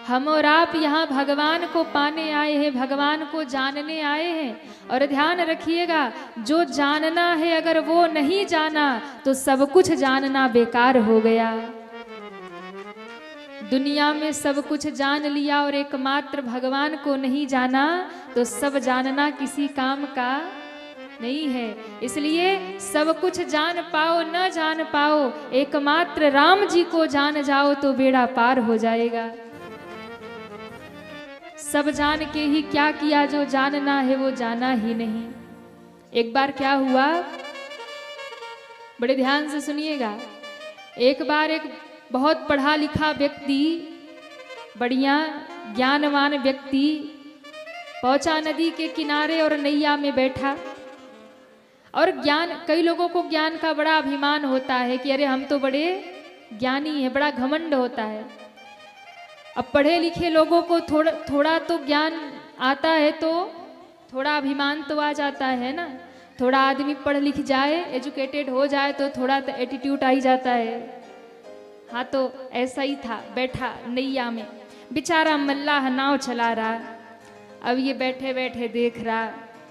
हम और आप यहाँ भगवान को पाने आए हैं, भगवान को जानने आए हैं। और ध्यान रखिएगा, जो जानना है अगर वो नहीं जाना तो सब कुछ जानना बेकार हो गया। दुनिया में सब कुछ जान लिया और एकमात्र भगवान को नहीं जाना तो सब जानना किसी काम का नहीं है। इसलिए सब कुछ जान पाओ न जान पाओ, एकमात्र राम जी को जान जाओ तो बेड़ा पार हो जाएगा। सब जान के ही क्या किया, जो जानना है वो जाना ही नहीं। एक बार क्या हुआ, बड़े ध्यान से सुनिएगा। एक बार एक बहुत पढ़ा लिखा व्यक्ति, बढ़िया ज्ञानवान व्यक्ति पहुंचा नदी के किनारे और नैया में बैठा। और ज्ञान, कई लोगों को ज्ञान का बड़ा अभिमान होता है कि अरे हम तो बड़े ज्ञानी हैं, बड़ा घमंड होता है। अब पढ़े लिखे लोगों को थोड़ा तो ज्ञान आता है तो थोड़ा अभिमान तो आ जाता है ना। थोड़ा आदमी पढ़ लिख जाए, एजुकेटेड हो जाए तो थोड़ा तो एटीट्यूड आ ही जाता है। हाँ, तो ऐसा ही था, बैठा नैया में, बेचारा मल्लाह नाव चला रहा। अब ये बैठे बैठे देख रहा,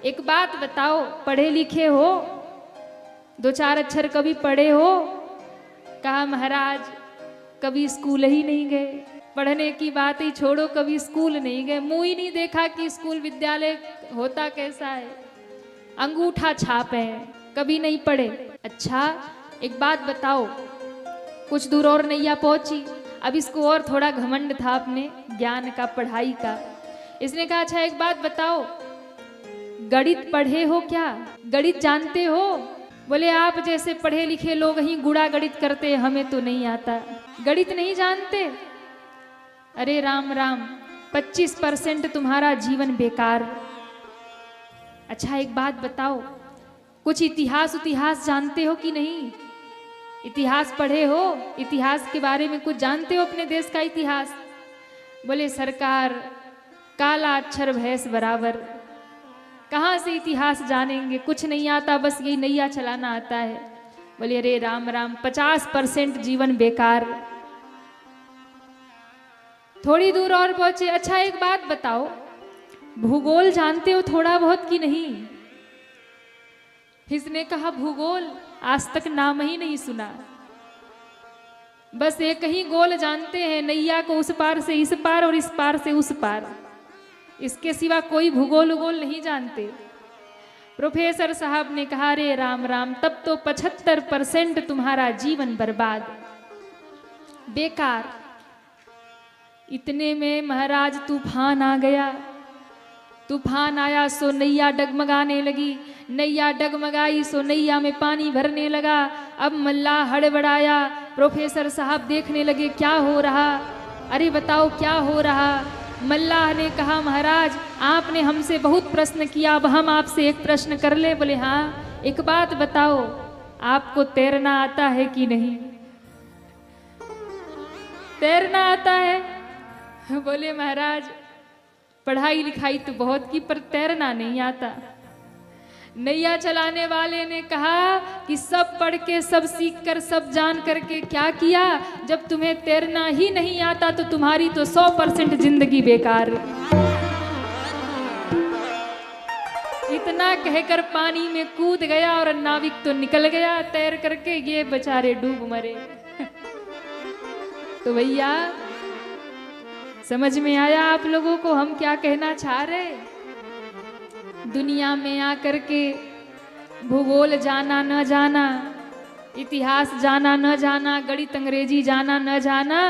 एक बात बताओ, पढ़े लिखे हो, दो चार अक्षर कभी पढ़े हो? कहा महाराज कभी स्कूल ही नहीं गए, पढ़ने की बात ही छोड़ो, कभी स्कूल नहीं गए, मुंह ही नहीं देखा कि स्कूल विद्यालय होता कैसा है, अंगूठा छाप है, कभी नहीं पढ़े। अच्छा एक बात बताओ, कुछ दूर और नैया पहुंची। अब इसको और थोड़ा घमंड था अपने ज्ञान का, पढ़ाई का। इसने कहा अच्छा एक बात बताओ, गणित पढ़े हो क्या, गणित जानते हो? बोले आप जैसे पढ़े लिखे लोग ही गुणा गणित करते, हमें तो नहीं आता, गणित नहीं जानते। अरे राम राम, 25% तुम्हारा जीवन बेकार। अच्छा एक बात बताओ, कुछ इतिहास जानते हो कि नहीं? इतिहास पढ़े हो? इतिहास के बारे में कुछ जानते हो, अपने देश का इतिहास? बोले सरकार काला अक्षर भैंस बराबर, कहाँ से इतिहास जानेंगे, कुछ नहीं आता, बस यही नैया चलाना आता है। बोले अरे राम राम, 50% जीवन बेकार। थोड़ी दूर और पहुंचे, अच्छा एक बात बताओ, भूगोल जानते हो थोड़ा बहुत कि नहीं? इसने कहा भूगोल आज तक नाम ही नहीं सुना, बस एक ही गोल जानते हैं, नैया को उस पार से इस पार और इस पार से उस पार, इसके सिवा कोई भूगोल उगोल नहीं जानते। प्रोफेसर साहब ने कहा रे राम राम, तब तो 75% तुम्हारा जीवन बर्बाद, बेकार। इतने में महाराज तूफान आ गया। तूफान आया सो नैया डगमगाने लगी, नैया डगमगाई सो नैया में पानी भरने लगा। अब मल्लाह हड़बड़ाया, प्रोफेसर साहब देखने लगे क्या हो रहा, अरे बताओ क्या हो रहा। मल्लाह ने कहा महाराज आपने हमसे बहुत प्रश्न किया, अब हम आपसे एक प्रश्न कर ले। बोले हाँ, एक बात बताओ, आपको तैरना आता है कि नहीं? तैरना आता है? बोले महाराज पढ़ाई लिखाई तो बहुत की, पर तैरना नहीं आता। नैया चलाने वाले ने कहा कि सब पढ़ के, सब सीख कर, सब जान करके क्या किया, जब तुम्हें तैरना ही नहीं आता तो तुम्हारी तो 100% जिंदगी बेकार। इतना कहकर पानी में कूद गया और नाविक तो निकल गया तैर करके, ये बेचारे डूब मरे। तो भैया समझ में आया आप लोगों को हम क्या कहना चाह रहे? दुनिया में आकर के भूगोल जाना न जाना, इतिहास जाना न जाना, गणित अंग्रेजी जाना न जाना,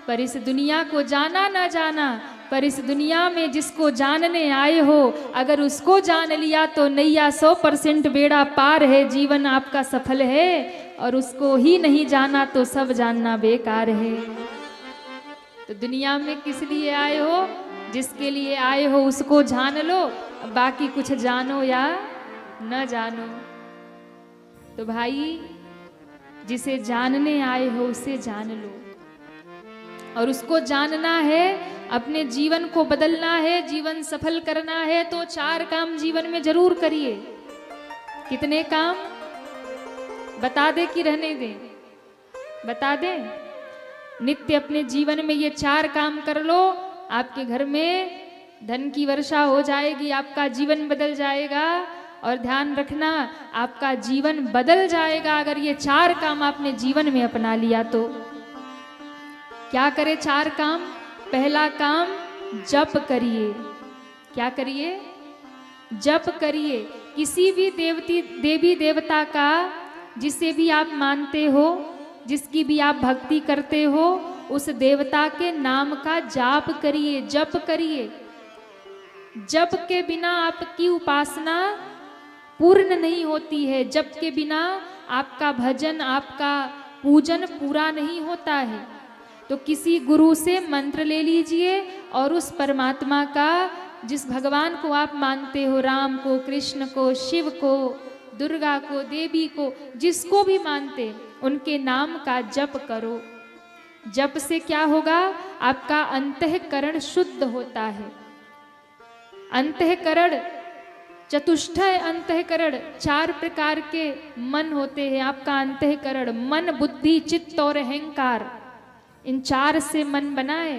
पर इस दुनिया को जाना न जाना, पर इस दुनिया में जिसको जानने आए हो अगर उसको जान लिया तो नैया 100% बेड़ा पार है, जीवन आपका सफल है। और उसको ही नहीं जाना तो सब जानना बेकार है। तो दुनिया में किस लिए आए हो? जिसके लिए आए हो उसको जान लो, बाकी कुछ जानो या न जानो। तो भाई जिसे जानने आए हो उसे जान लो, और उसको जानना है, अपने जीवन को बदलना है, जीवन सफल करना है तो 4 काम जीवन में जरूर करिए। कितने काम बता दे कि रहने दें? बता दें। नित्य अपने जीवन में ये 4 काम कर लो, आपके घर में धन की वर्षा हो जाएगी, आपका जीवन बदल जाएगा। और ध्यान रखना, आपका जीवन बदल जाएगा अगर ये 4 काम आपने जीवन में अपना लिया तो। क्या करे 4 काम? पहला काम, जप करिए। क्या करिए? जप करिए। किसी भी देवी देवता का, जिसे भी आप मानते हो, जिसकी भी आप भक्ति करते हो, उस देवता के नाम का जाप करिए, जप करिए। जप के बिना आपकी उपासना पूर्ण नहीं होती है। जप के बिना आपका भजन, आपका पूजन पूरा नहीं होता है। तो किसी गुरु से मंत्र ले लीजिए और उस परमात्मा का, जिस भगवान को आप मानते हो, राम को, कृष्ण को, शिव को, दुर्गा को, देवी को, जिसको भी मानते, उनके नाम का जप करो। जप से क्या होगा? आपका अंतःकरण शुद्ध होता है। अंतःकरण, चतुष्टय अंतःकरण, 4 प्रकार के मन होते हैं आपका अंतःकरण। मन, बुद्धि, चित्त और अहंकार, इन 4 से मन बनाए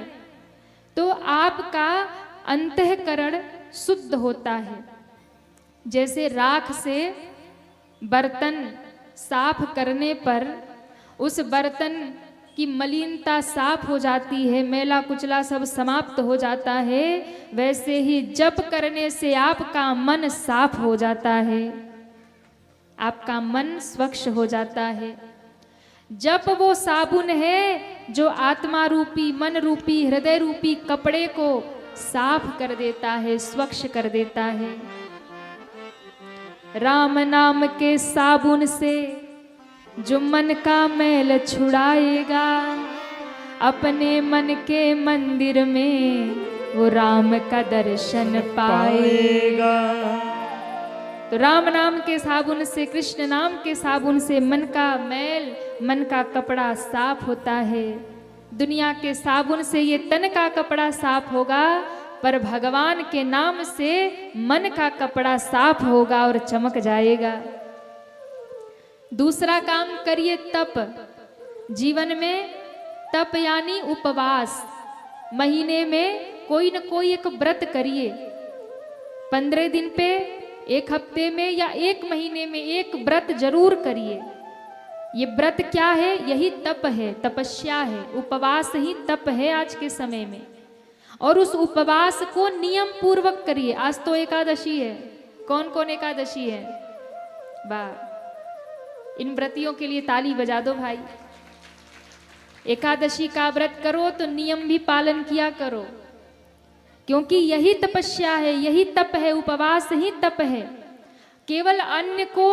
तो आपका अंतःकरण शुद्ध होता है। जैसे राख से बर्तन साफ करने पर उस बर्तन की मलिनता साफ हो जाती है, मैला कुचला सब समाप्त हो जाता है, वैसे ही जप करने से आपका मन साफ हो जाता है, आपका मन स्वच्छ हो जाता है। जप वो साबुन है जो आत्मा रूपी, मन रूपी, हृदय रूपी कपड़े को साफ कर देता है, स्वच्छ कर देता है। राम नाम के साबुन से जो मन का मैल छुड़ाएगा, अपने मन के मंदिर में वो राम का दर्शन पाएगा। तो राम नाम के साबुन से, कृष्ण नाम के साबुन से मन का मैल, मन का कपड़ा साफ होता है। दुनिया के साबुन से ये तन का कपड़ा साफ होगा, पर भगवान के नाम से मन का कपड़ा साफ होगा और चमक जाएगा। दूसरा काम करिए, तप। जीवन में तप यानी उपवास। महीने में कोई न कोई एक व्रत करिए। 15 दिन पे, 1 हफ्ते में या 1 महीने में एक व्रत जरूर करिए। ये व्रत क्या है? यही तप है, तपस्या है। उपवास ही तप है आज के समय में। और उस उपवास को नियम पूर्वक करिए। आज तो एकादशी है। कौन कौन एकादशी है? वाह, इन व्रतियों के लिए ताली बजा दो भाई। एकादशी का व्रत करो तो नियम भी पालन किया करो, क्योंकि यही तपस्या है, यही तप है, उपवास ही तप है। केवल अन्न को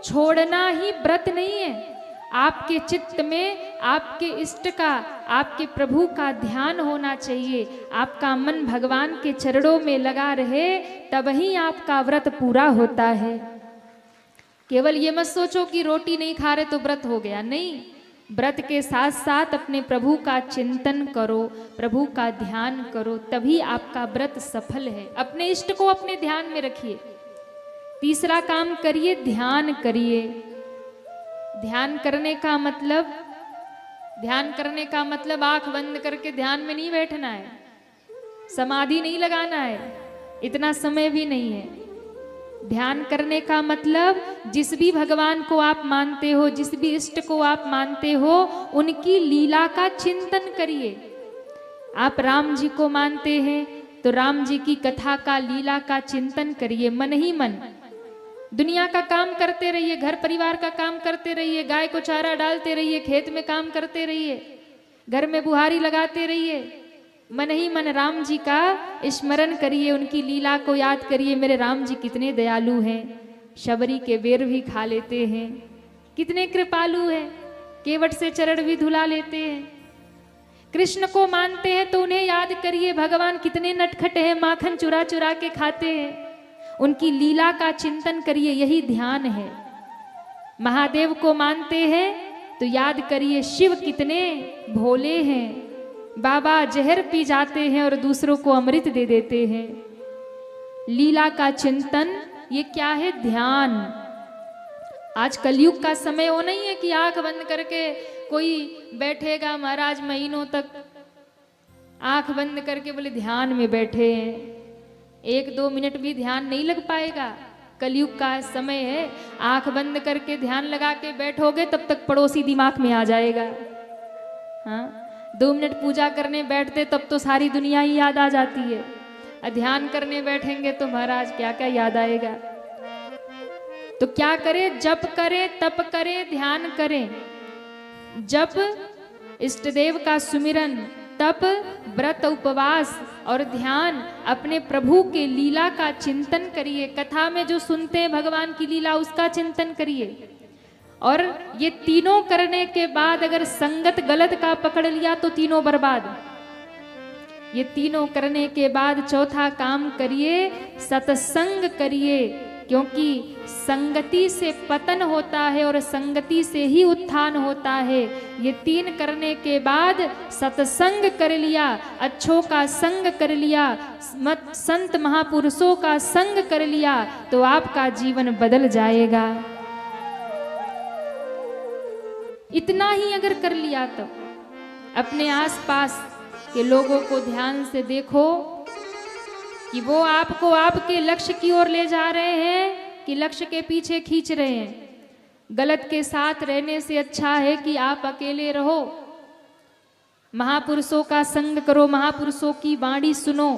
छोड़ना ही व्रत नहीं है। आपके चित्त में आपके इष्ट का, आपके प्रभु का ध्यान होना चाहिए। आपका मन भगवान के चरणों में लगा रहे, तब ही आपका व्रत पूरा होता है। केवल ये मत सोचो कि रोटी नहीं खा रहे तो व्रत हो गया। नहीं, व्रत के साथ साथ अपने प्रभु का चिंतन करो, प्रभु का ध्यान करो, तभी आपका व्रत सफल है। अपने इष्ट को अपने ध्यान में रखिए। तीसरा काम करिए, ध्यान करिए। ध्यान करने का मतलब, ध्यान करने का मतलब आंख बंद करके ध्यान में नहीं बैठना है, समाधि नहीं लगाना है, इतना समय भी नहीं है। ध्यान करने का मतलब जिस भी भगवान को आप मानते हो, जिस भी इष्ट को आप मानते हो, उनकी लीला का चिंतन करिए। आप राम जी को मानते हैं तो राम जी की कथा का, लीला का चिंतन करिए मन ही मन। दुनिया का काम करते रहिए, घर परिवार का काम करते रहिए, गाय को चारा डालते रहिए, खेत में काम करते रहिए, घर में बुहारी लगाते रहिए। मन ही मन राम जी का स्मरण करिए, उनकी लीला को याद करिए। मेरे राम जी कितने दयालु हैं, शबरी के बेर भी खा लेते हैं, कितने कृपालु हैं, केवट से चरण भी धुला लेते हैं। कृष्ण को मानते हैं तो उन्हें याद करिए, भगवान कितने नटखट हैं, माखन चुरा चुरा के खाते हैं। उनकी लीला का चिंतन करिए, यही ध्यान है। महादेव को मानते हैं तो याद करिए, शिव कितने भोले हैं, बाबा जहर पी जाते हैं और दूसरों को अमृत दे देते हैं। लीला का चिंतन, ये क्या है? ध्यान। आज कलयुग का समय वो नहीं है कि आंख बंद करके कोई बैठेगा महाराज महीनों तक आंख बंद करके बोले ध्यान में बैठे हैं, 1-2 मिनट भी ध्यान नहीं लग पाएगा। कलयुग का समय है, आंख बंद करके ध्यान लगा के बैठोगे तब तक पड़ोसी दिमाग में आ जाएगा। हाँ, 2 मिनट पूजा करने बैठते तब तो सारी दुनिया ही याद आ जाती है, ध्यान करने बैठेंगे तो महाराज क्या क्या याद आएगा। तो क्या करें, जप करें, तप करें, ध्यान करें। जप इष्ट देव का सुमिरन, तप व्रत उपवास और ध्यान, अपने प्रभु के लीला का चिंतन करिए। कथा में जो सुनते हैं भगवान की लीला उसका चिंतन करिए। और ये तीनों करने के बाद अगर संगत गलत का पकड़ लिया तो तीनों बर्बाद। ये तीनों करने के बाद चौथा काम करिए, सत्संग करिए, क्योंकि संगति से पतन होता है और संगति से ही उत्थान होता है। ये 3 करने के बाद सत्संग कर लिया, अच्छों का संग कर लिया, संत महापुरुषों का संग कर लिया तो आपका जीवन बदल जाएगा। इतना ही अगर कर लिया तो अपने आसपास के लोगों को ध्यान से देखो कि वो आपको आपके लक्ष्य की ओर ले जा रहे हैं कि लक्ष्य के पीछे खींच रहे हैं। गलत के साथ रहने से अच्छा है कि आप अकेले रहो, महापुरुषों का संग करो, महापुरुषों की वाणी सुनो,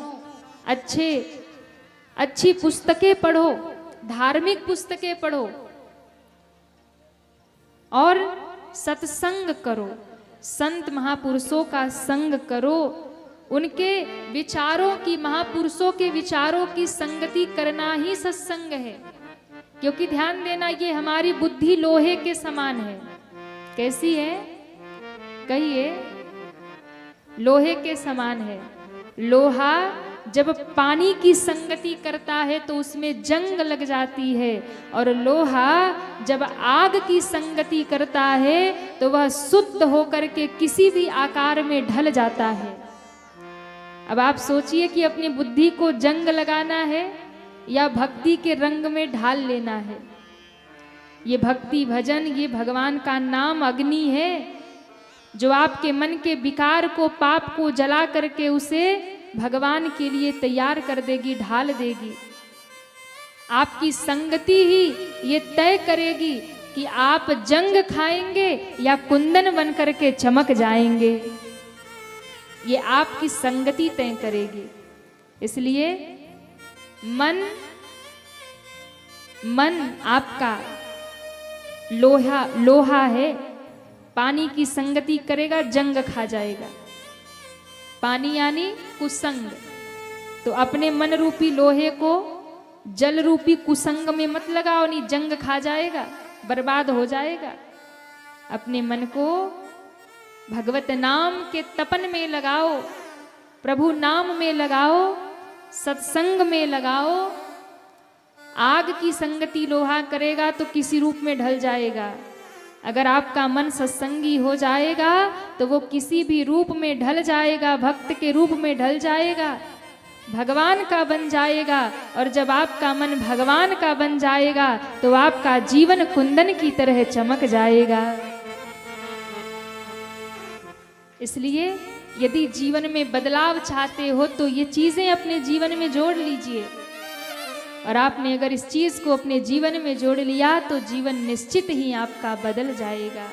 अच्छी पुस्तकें पढ़ो, धार्मिक पुस्तकें पढ़ो और सत्संग करो, संत महापुरुषों का संग करो, उनके विचारों की, महापुरुषों के विचारों की संगति करना ही सत्संग है। क्योंकि ध्यान देना, ये हमारी बुद्धि लोहे के समान है। कैसी है कहिए? लोहे के समान है। लोहा जब पानी की संगति करता है तो उसमें जंग लग जाती है, और लोहा जब आग की संगति करता है तो वह शुद्ध होकर के किसी भी आकार में ढल जाता है। अब आप सोचिए कि अपनी बुद्धि को जंग लगाना है या भक्ति के रंग में ढाल लेना है। ये भक्ति भजन, ये भगवान का नाम अग्नि है जो आपके मन के विकार को, पाप को जला करके उसे भगवान के लिए तैयार कर देगी, ढाल देगी। आपकी संगति ही ये तय करेगी कि आप जंग खाएंगे या कुंदन बन करके चमक जाएंगे। ये आपकी संगति तय करेगी। इसलिए मन आपका लोहा है, पानी की संगति करेगा जंग खा जाएगा। पानी यानी कुसंग, तो अपने मन रूपी लोहे को जल रूपी कुसंग में मत लगाओ, नहीं जंग खा जाएगा, बर्बाद हो जाएगा। अपने मन को भगवत नाम के तपन में लगाओ, प्रभु नाम में लगाओ, सत्संग में लगाओ। आग की संगति लोहा करेगा तो किसी रूप में ढल जाएगा। अगर आपका मन सत्संगी हो जाएगा तो वो किसी भी रूप में ढल जाएगा, भक्त के रूप में ढल जाएगा, भगवान का बन जाएगा। और जब आपका मन भगवान का बन जाएगा तो आपका जीवन कुंदन की तरह चमक जाएगा। इसलिए यदि जीवन में बदलाव चाहते हो तो ये चीजें अपने जीवन में जोड़ लीजिए। और आपने अगर इस चीज को अपने जीवन में जोड़ लिया तो जीवन निश्चित ही आपका बदल जाएगा।